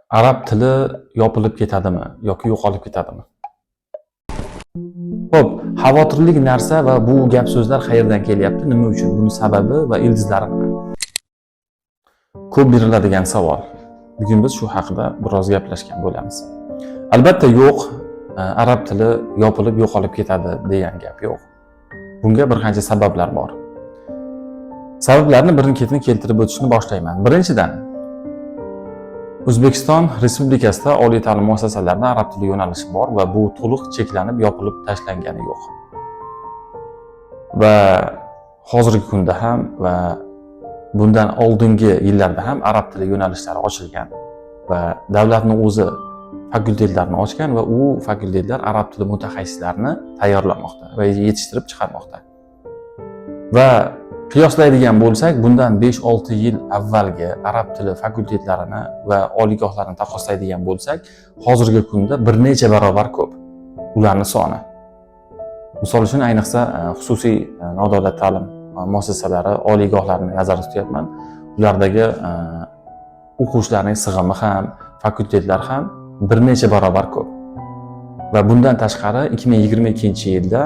Arab tili yopilib ketadimi yoki yo'qolib ketadimi? Xo'p, xavotirli narsa va bu gap so'zlar qayerdan kelyapti? Nima uchun? Buning sababi va ildizlari nima? Ko'p beriladigan savol. Bugun biz shu haqida biroz gaplashgan bo'lamiz. Albatta yo'q, arab tili yopilib yo'qolib ketadi degan gap yo'q. Bunga bir qancha sabablar bor. Sabablarni birin-ketin keltirib o'tishni boshlayman. Birinchidan, O'zbekiston Respublikasida oliy ta'lim muassasalarida arab tili yo'nalishi bor va bu to'liq cheklanib, yopilib tashlangani yo'q. Va hozirgi kunda ham va bundan oldingi yillarda ham arab tili yo'nalishlari ochilgan va davlatning o'zi fakultetlarni ochgan va u fakultetlar arab tili mutaxassislarini tayyorlamoqda va yetishtirib chiqarmoqda. Va qiyoslaydigan bo'lsak, bundan 5-6 yil avvalgi arab tili fakultetlarini va oliygohlarini taqqoslaydigan bo'lsak, hozirgi kunda bir necha barobar ko'p ularning soni. Misol uchun, ayniqsa xususiy nodavlat ta'lim muassasalari, oliygohlarini nazarda tutyapman. Ulardagi o'quvchilarning sig'imi ham, fakultetlar ham bir necha barobar ko'p. Va bundan tashqari 2022-yilda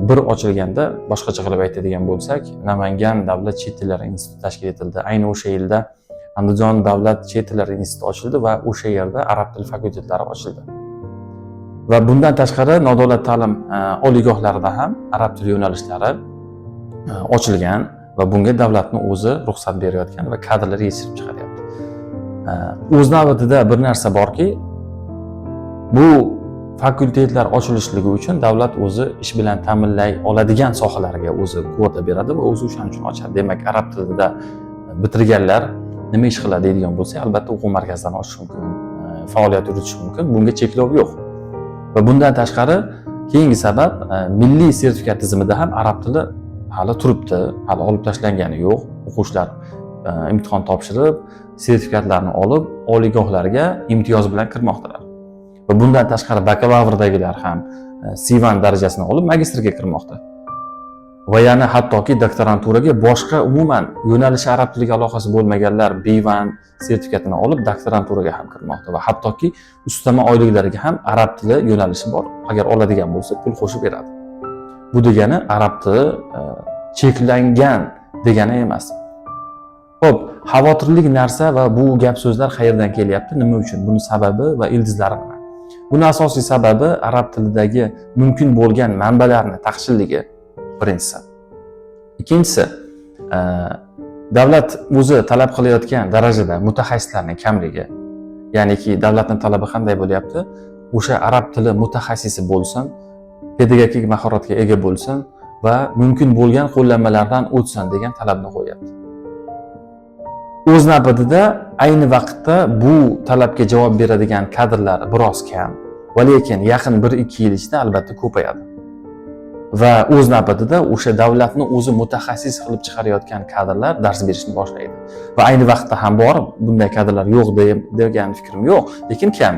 bir ochilganda, boshqacha qilib aytadigan bo'lsak, Namangan davlat chet tillari instituti tashkil etildi. Ayni o'sha yilda Andijon davlat chet tillari instituti ochildi va o'sha yerda arab tili fakultetlari ochildi. Va bundan tashqari nodavlat ta'lim oliygohlarida ham arab tili yo'nalishlari ochilgan va bunga davlatning o'zi ruxsat berayotgan va kadrlar yetishtirib chiqaryapti. O'z navbatida bir narsa borki, bu fakultetlar ochilishligi uchun davlat o'zi ish bilan ta'minlay oladigan sohalarga o'zi kvota beradi va o'zi o'shaning uchun ochadi. Demak, arab tilida bitirganlar nima ish qiladi deydigan bo'lsa, albatta o'quv markazlaridan ochish mumkin, faoliyat yuritish mumkin. Bunga cheklov yo'q. Va bundan tashqari keyingi sabab, milliy sertifikat tizimida ham arab tili hali turibdi, hali olib tashlangani yo'q. O'quvchilar imtihon topshirib, sertifikatlarni olib, oliygohlarga imtiyoz bilan kirmoqdalar. Va bundan tashqari bakalavridagilar ham C1 darajasini olib magistrga kirmoqda. Va yana hattoki doktoranturaga boshqa umuman yo'nalishi arab tiliga aloqasi bo'lmaganlar B1 sertifikatini olib doktoranturaga ham kirmoqda va hattoki ustama oyliklariga ham arab tili yo'nalishi bor. Agar oladigan bo'lsa, pul qo'shib beradi. Bu degani arab tili cheklangan degani emas. Xo'p, xavotirli narsa va bu gap so'zlar qayerdan kelyapti? Nima uchun? Buning sababi va ildizlari nima? Buning asosiy sababi arab tilidagi mumkin bo'lgan manbalarni taqchilligi, birinchisi. Ikkinchisi, davlat o'zi talab qilayotgan darajada mutaxassislarning kamligi. Ya'niki davlatning talabi qanday bo'lyapti? O'sha arab tili mutaxassisi bo'lsin, pedagogik mahoratga ega bo'lsin va mumkin bo'lgan qo'llanmalardan o'tsin degan talabni qo'yapti. O'z navbatida ayni vaqtda bu talabga javob beradigan kadrlar biroz kam, va lekin yaqin 1-2 yil ichida albatta ko'payadi. Va o'z navbatida o'sha davlatni o'zi mutaxassis qilib chiqarayotgan kadrlar dars berishni boshlaydi. Va ayni vaqtda ham bor, bunday kadrlar yo'q degan fikrim yo'q, lekin kam.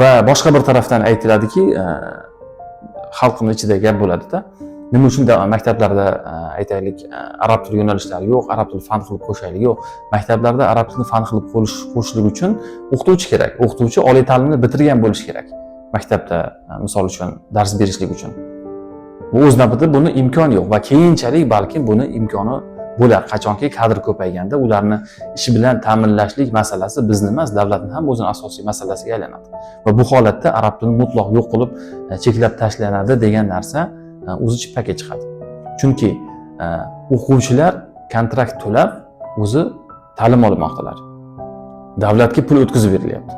Va boshqa bir tarafdan aytiladiki, xalqning ichida gap bo'ladida, nima uchun maktablarda aytaylik arab tili yo'nalishlari yo'q, arab tili fan qilib qo'shaylik yo'q. Maktablarda arab tilini fan qilib qo'shishlik uchun o'qituvchi kerak. O'qituvchi oliy ta'limni bitirgan bo'lishi kerak. Maktabda misol uchun dars berishlik uchun. Bu o'z navbatida buni imkon yo'q va keyinchalik balki buni imkoni bo'lar. Qachonki kadr ko'payganda ularni ish bilan ta'minlashlik masalasi bizni emas, davlatning ham o'zining asosiy masalasiga aylanadi. Va bu holatda arab tilini mutlaq yo'q qilib cheklab tashlanadi degan narsa o'zi chippaga chiqadi. Chunki o'quvchilar kontrakt to'lab o'zi ta'lim olmoqdalar. Davlatga pul o'tkazib berilyapti.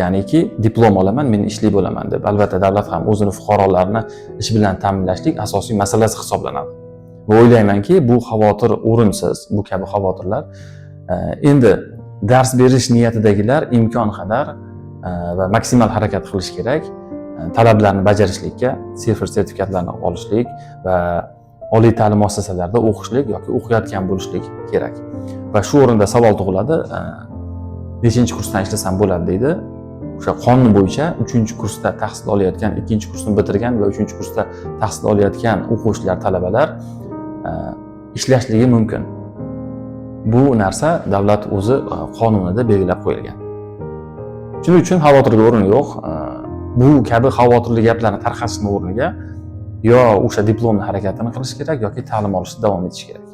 Ya'niki diplom olaman, men ishli bo'laman deb. Albatta davlat ham o'zini fuqarolarini ish bilan ta'minlashlik asosiy masalasi hisoblanadi. Va o'ylaymanki, bu xavotir o'rinsiz, bu kabi xavotirlar. Endi dars berish niyatidagilar imkon qadar va maksimal harakat qilish kerak. Talablarni bajarishlikka, sertifikatlarni olishlik va oliy ta'lim muassasalarida o'qishlik yoki o'qiyotgan bo'lishlik kerak. Va shu o'rinda savol tug'iladi, nechinchi kursdan ishlasam bo'ladi deydi. O'sha qonun bo'yicha 3-kursda tahsil olayotgan, 2-kursni bitirgan va 3-kursda tahsil olayotgan o'quvchilar, talabalar ishlashligi mumkin. Bu narsa davlat o'zi qonunida belgilab qo'yilgan. Shuning uchun xavotirga o'rin yo'q. Bu kabi xavotirli gaplarni tarqatishning o'rniga yo o'sha diplomni harakatini qilish kerak yoki ta'lim olishda davom etish kerak.